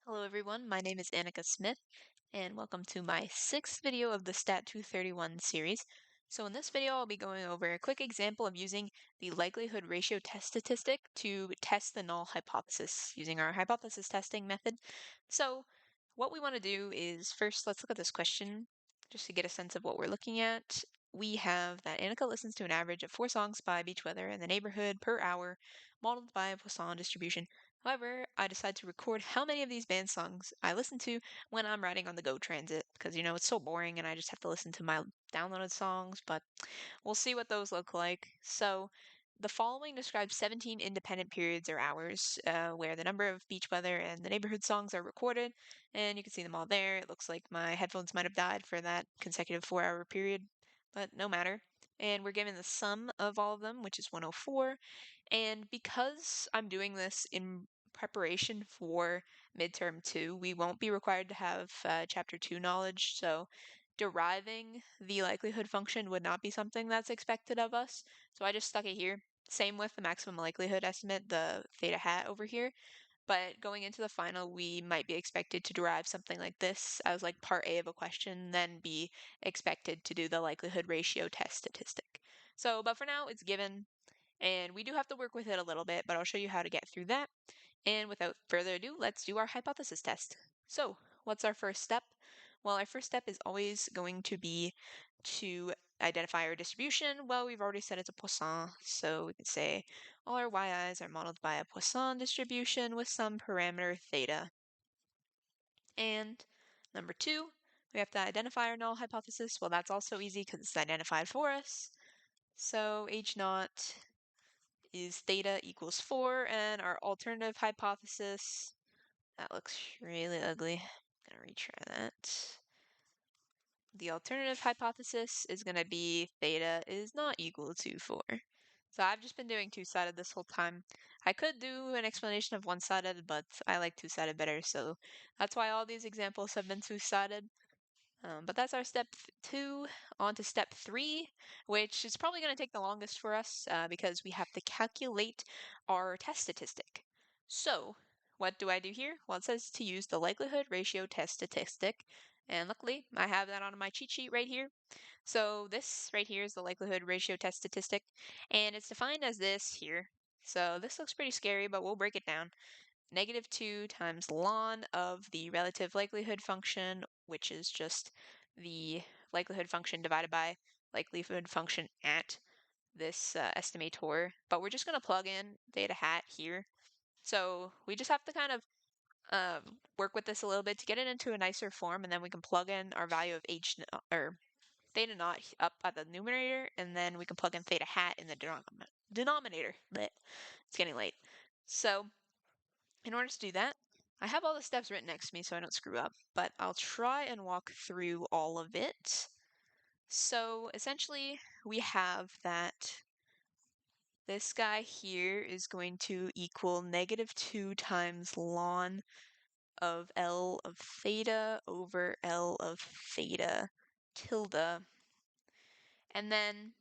Hello everyone, my name is Annika Smith, and welcome to my sixth video of the Stat 231 series. So in this video, I'll be going over a quick example of using the likelihood ratio test statistic to test the null hypothesis using our hypothesis testing method. So what we want to do is first, let's look at this question just to get a sense of what we're looking at. We have that Annika listens to an average of 4 songs by Beach Weather in the neighborhood per hour, modeled by a Poisson distribution. However, I decide to record how many of these band songs I listen to when I'm riding on the GO Transit, because it's so boring and I just have to listen to my downloaded songs, but we'll see what those look like. So, the following describes 17 independent periods or hours where the number of beach weather and the neighborhood songs are recorded, and you can see them all there. It looks like my headphones might have died for that consecutive 4-hour period, but no matter. And we're given the sum of all of them, which is 104. And because I'm doing this in preparation for midterm 2, we won't be required to have chapter 2 knowledge. So deriving the likelihood function would not be something that's expected of us. So I just stuck it here. Same with the maximum likelihood estimate, the theta hat over here. But going into the final, we might be expected to derive something like this as like part A of a question, then be expected to do the likelihood ratio test statistic. So, but for now, it's given. And we do have to work with it a little bit, but I'll show you how to get through that. And without further ado, let's do our hypothesis test. So, what's our first step? Well, our first step is always going to be to identify our distribution. Well, we've already said it's a Poisson, so we can say all our yi's are modeled by a Poisson distribution with some parameter theta. And number 2, we have to identify our null hypothesis. Well, that's also easy because it's identified for us. So H naught is theta equals 4, and our alternative hypothesis, that looks really ugly. I'm going to retry that. The alternative hypothesis is going to be theta is not equal to 4. So I've just been doing two-sided this whole time. I could do an explanation of one-sided, but I like two-sided better, so that's why all these examples have been two-sided. But that's our step 2. On to step 3, which is probably going to take the longest for us because we have to calculate our test statistic. So, what do I do here? Well, it says to use the likelihood ratio test statistic, and luckily I have that on my cheat sheet right here. So this right here is the likelihood ratio test statistic, and it's defined as this here. So this looks pretty scary, but we'll break it down. -2 times ln of the relative likelihood function, which is just the likelihood function divided by likelihood function at this estimator. But we're just going to plug in theta hat here. So we just have to kind of work with this a little bit to get it into a nicer form, and then we can plug in our value of h or theta naught up at the numerator, and then we can plug in theta hat in the denominator. But it's getting late. So in order to do that, I have all the steps written next to me so I don't screw up, but I'll try and walk through all of it. So essentially, we have that this guy here is going to equal -2 times ln of L of theta over L of theta tilde. And then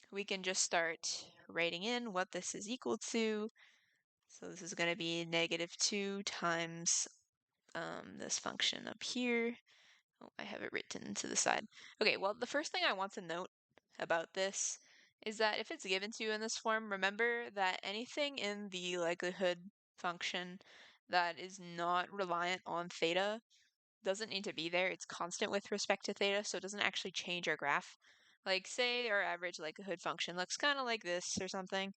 we can just start writing in what this is equal to. So this is going to be -2 times this function up here. Oh, I have it written to the side. Okay, well, the first thing I want to note about this is that if it's given to you in this form, remember that anything in the likelihood function that is not reliant on theta doesn't need to be there. It's constant with respect to theta, so it doesn't actually change our graph. Like, say our average likelihood function looks kind of like this or something.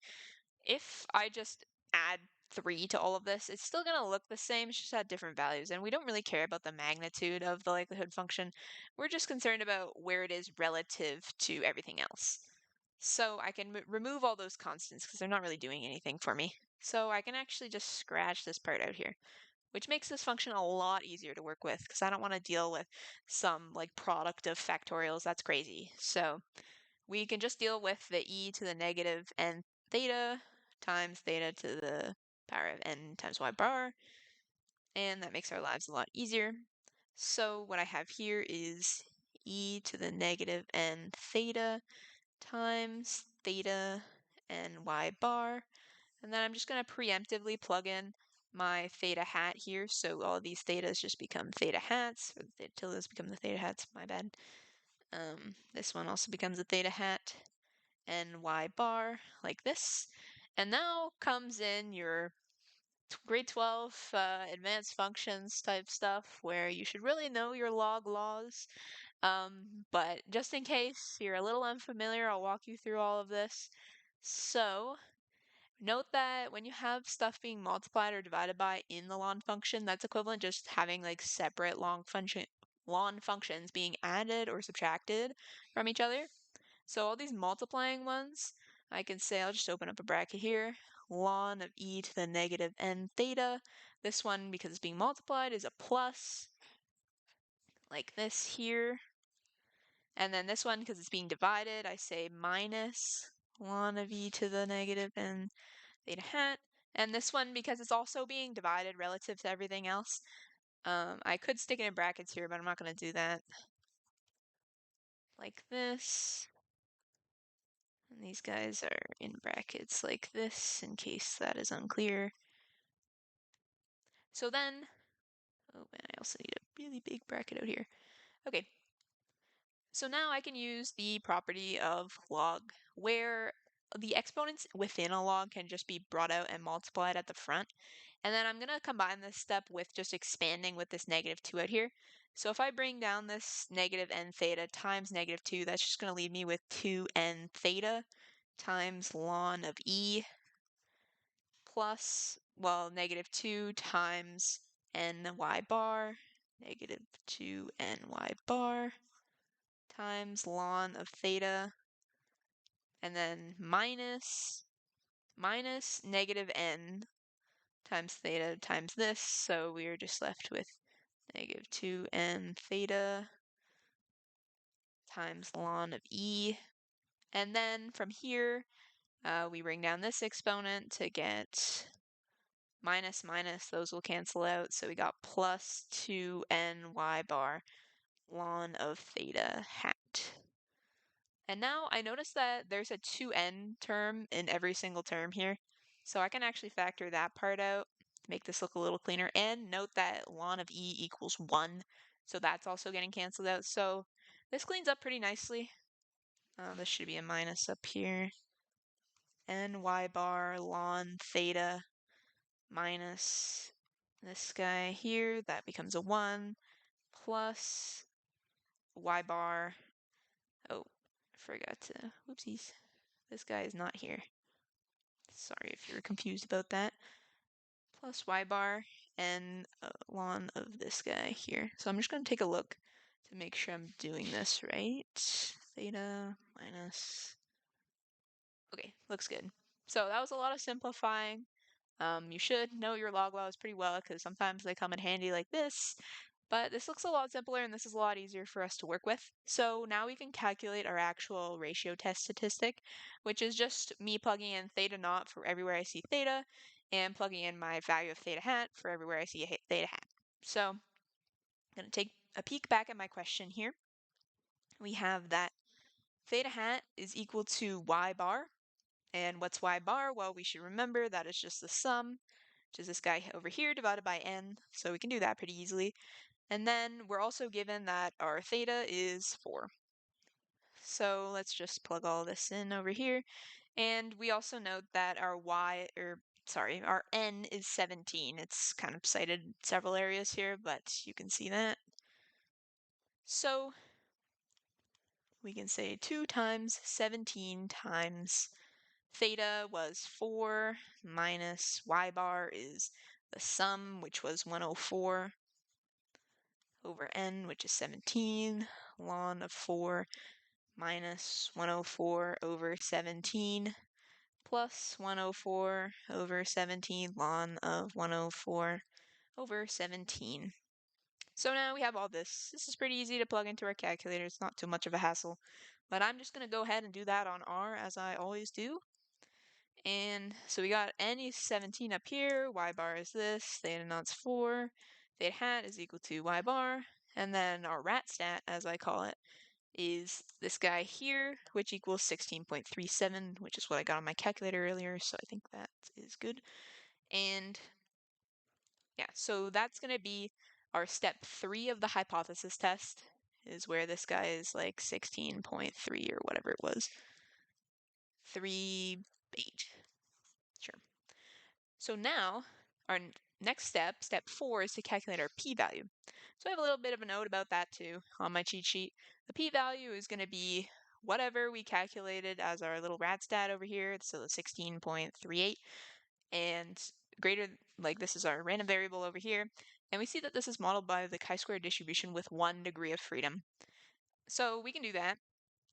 If I just add 3 to all of this, it's still going to look the same, it's just at different values. And we don't really care about the magnitude of the likelihood function. We're just concerned about where it is relative to everything else. So I can remove all those constants because they're not really doing anything for me. So I can actually just scratch this part out here, which makes this function a lot easier to work with because I don't want to deal with some like product of factorials. That's crazy. So we can just deal with the e to the negative n theta times theta to the power of n times y bar, and that makes our lives a lot easier. So what I have here is e to the negative n theta times theta and y bar, and then I'm just going to preemptively plug in my theta hat here, so all these thetas just become theta hats, or the theta tildes become the theta hats, my bad. This one also becomes a theta hat, and y bar, like this. And now comes in your grade 12 advanced functions type stuff, where you should really know your log laws. But just in case you're a little unfamiliar, I'll walk you through all of this. So, note that when you have stuff being multiplied or divided by in the ln function, that's equivalent just having like separate ln functions being added or subtracted from each other. So all these multiplying ones, I can say, I'll just open up a bracket here, ln of e to the negative n theta. This one, because it's being multiplied, is a plus, like this here. And then this one, because it's being divided, I say minus ln of e to the negative n theta hat. And this one, because it's also being divided relative to everything else, I could stick it in brackets here, but I'm not going to do that. Like this. And these guys are in brackets like this, in case that is unclear. So then, oh, and I also need a really big bracket out here. Okay, so now I can use the property of log, where the exponents within a log can just be brought out and multiplied at the front. And then I'm going to combine this step with just expanding with this negative 2 out here. So if I bring down this negative n theta times negative 2, that's just going to leave me with 2n theta times ln of e plus, well, negative 2 times ny bar, negative 2ny bar times ln of theta, and then minus negative n times theta times this, so we are just left with negative 2n theta times ln of e. And then from here, we bring down this exponent to get minus minus, those will cancel out, so we got plus 2ny bar ln of theta hat. And now I notice that there's a 2n term in every single term here, so I can actually factor that part out to make this look a little cleaner. And note that ln of e equals 1, so that's also getting canceled out. So this cleans up pretty nicely. This should be a minus up here. ny bar ln theta minus this guy here, that becomes a 1, plus y bar, oh, I forgot to, whoopsies, this guy is not here. Sorry if you're confused about that. Plus y bar and ln of this guy here. So I'm just going to take a look to make sure I'm doing this right. Theta minus, okay, looks good. So that was a lot of simplifying. You should know your log laws pretty well, because sometimes they come in handy like this. But this looks a lot simpler, and this is a lot easier for us to work with. So now we can calculate our actual ratio test statistic, which is just me plugging in theta naught for everywhere I see theta, and plugging in my value of theta hat for everywhere I see a theta hat. So I'm going to take a peek back at my question here. We have that theta hat is equal to y bar. And what's y bar? Well, we should remember that it's just the sum, which is this guy over here, divided by n. So we can do that pretty easily. And then we're also given that our theta is 4. So let's just plug all this in over here. And we also note that our our n is 17. It's kind of cited in several areas here, but you can see that. So we can say 2 times 17 times theta was 4 minus y bar is the sum, which was 104, over n, which is 17, ln of 4 minus 104 over 17 plus 104 over 17 ln of 104 over 17. So now we have all this. This is pretty easy to plug into our calculator. It's not too much of a hassle. But I'm just going to go ahead and do that on R, as I always do. And so we got n is 17 up here, y bar is this, theta naught's 4, theta hat is equal to y bar, and then our rat stat, as I call it, is this guy here, which equals 16.37, which is what I got on my calculator earlier, so I think that is good. And Yeah, so that's going to be our step 3 of the hypothesis test, is where this guy is like 16.3 or whatever it was. 3.8. Sure. So now our next step, step 4, is to calculate our p-value. So I have a little bit of a note about that too on my cheat sheet. The p-value is going to be whatever we calculated as our little rad stat over here, so the 16.38, and greater, like this is our random variable over here, and we see that this is modeled by the chi-square distribution with 1 degree of freedom. So we can do that.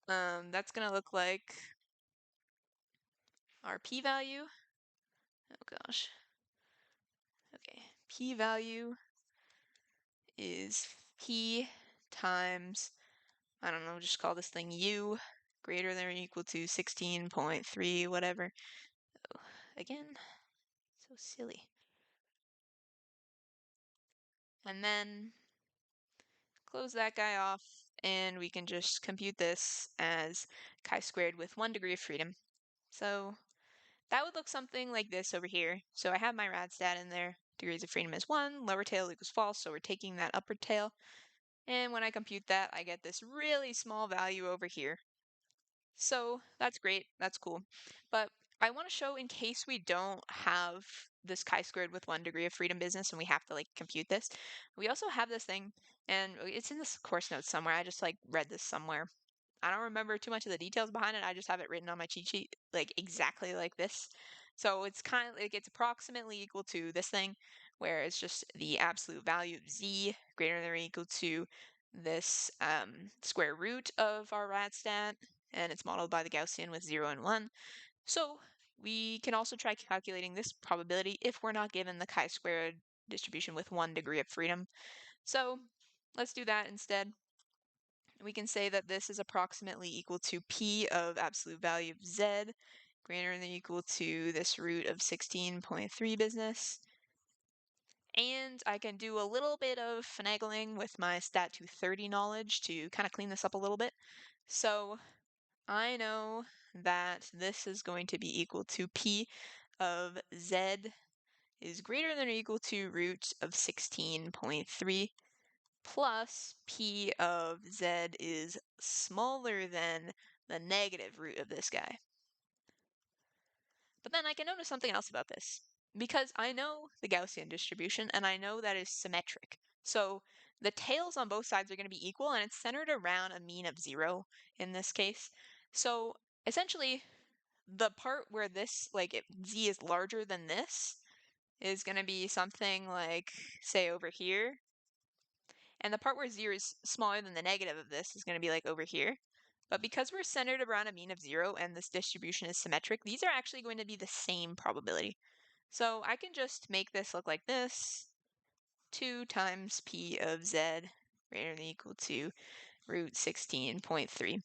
That's going to look like our p-value. Oh gosh. Okay, p-value is p times, I don't know, just call this thing u, greater than or equal to 16.3, whatever. Oh, again, so silly. And then close that guy off, and we can just compute this as chi-squared with 1 degree of freedom. So that would look something like this over here. So I have my rad stat in there. Degrees of freedom is 1, lower tail equals false, so we're taking that upper tail. And when I compute that, I get this really small value over here. So that's great, that's cool. But I want to show, in case we don't have this chi-squared with 1 degree of freedom business and we have to like compute this, we also have this thing, and it's in this course notes somewhere. I just like read this somewhere. I don't remember too much of the details behind it. I just have it written on my cheat sheet, like exactly like this. So it's kind of like it's approximately equal to this thing, where it's just the absolute value of z greater than or equal to this square root of our rad stat, and it's modeled by the Gaussian with 0 and 1. So we can also try calculating this probability if we're not given the chi-squared distribution with 1 degree of freedom. So let's do that instead. We can say that this is approximately equal to p of absolute value of z greater than or equal to this root of 16.3 business. And I can do a little bit of finagling with my stat 230 knowledge to kind of clean this up a little bit. So I know that this is going to be equal to p of z is greater than or equal to root of 16.3 plus p of z is smaller than the negative root of this guy. But then I can notice something else about this. Because I know the Gaussian distribution, and I know that is symmetric. So the tails on both sides are going to be equal, and it's centered around a mean of 0 in this case. So essentially, the part where this, like, z is larger than this, is going to be something like, say, over here. And the part where 0 is smaller than the negative of this is going to be like over here. But because we're centered around a mean of 0 and this distribution is symmetric, these are actually going to be the same probability. So I can just make this look like this. 2 times p of z greater than or equal to root 16.3.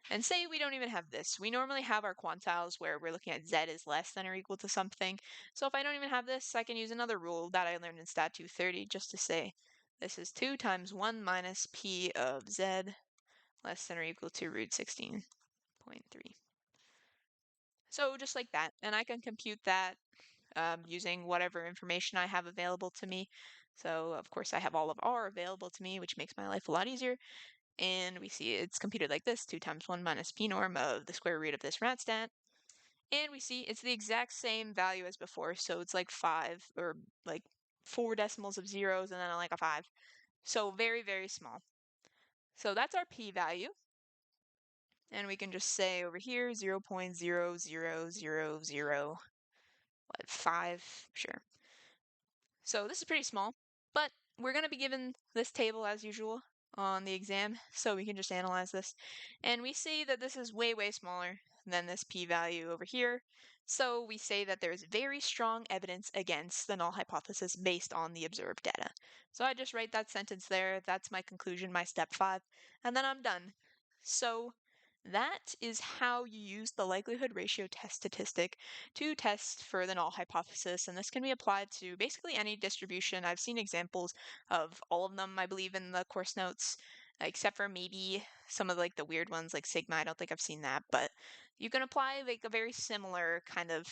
And say we don't even have this. We normally have our quantiles where we're looking at z is less than or equal to something. So if I don't even have this, I can use another rule that I learned in Stat 230 just to say this is 2 times 1 minus p of z less than or equal to root 16.3. So just like that. And I can compute that using whatever information I have available to me. So of course I have all of R available to me, which makes my life a lot easier. And we see it's computed like this, 2 times 1 minus p norm of the square root of this rad stat. And we see it's the exact same value as before, so it's like 5, or like 4 decimals of zeros and then like a 5. So very, very small. So that's our p-value. And we can just say over here 0.00005, sure. So this is pretty small, but we're going to be given this table as usual on the exam, so we can just analyze this. And we see that this is way, way smaller than this p-value over here. So we say that there is very strong evidence against the null hypothesis based on the observed data. So I just write that sentence there. That's my conclusion, my step 5, and then I'm done. So that is how you use the likelihood ratio test statistic to test for the null hypothesis, and this can be applied to basically any distribution. I've seen examples of all of them, I believe, in the course notes, except for maybe some of like the weird ones like sigma. I don't think I've seen that, but you can apply like a very similar kind of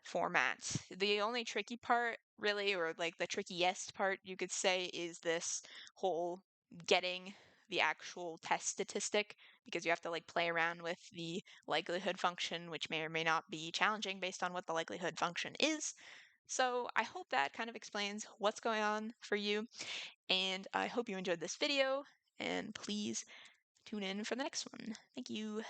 format. The only tricky part really, or like the trickiest part, you could say, is this whole getting the actual test statistic, because you have to like play around with the likelihood function, which may or may not be challenging based on what the likelihood function is. So I hope that kind of explains what's going on for you, and I hope you enjoyed this video, and please tune in for the next one. Thank you.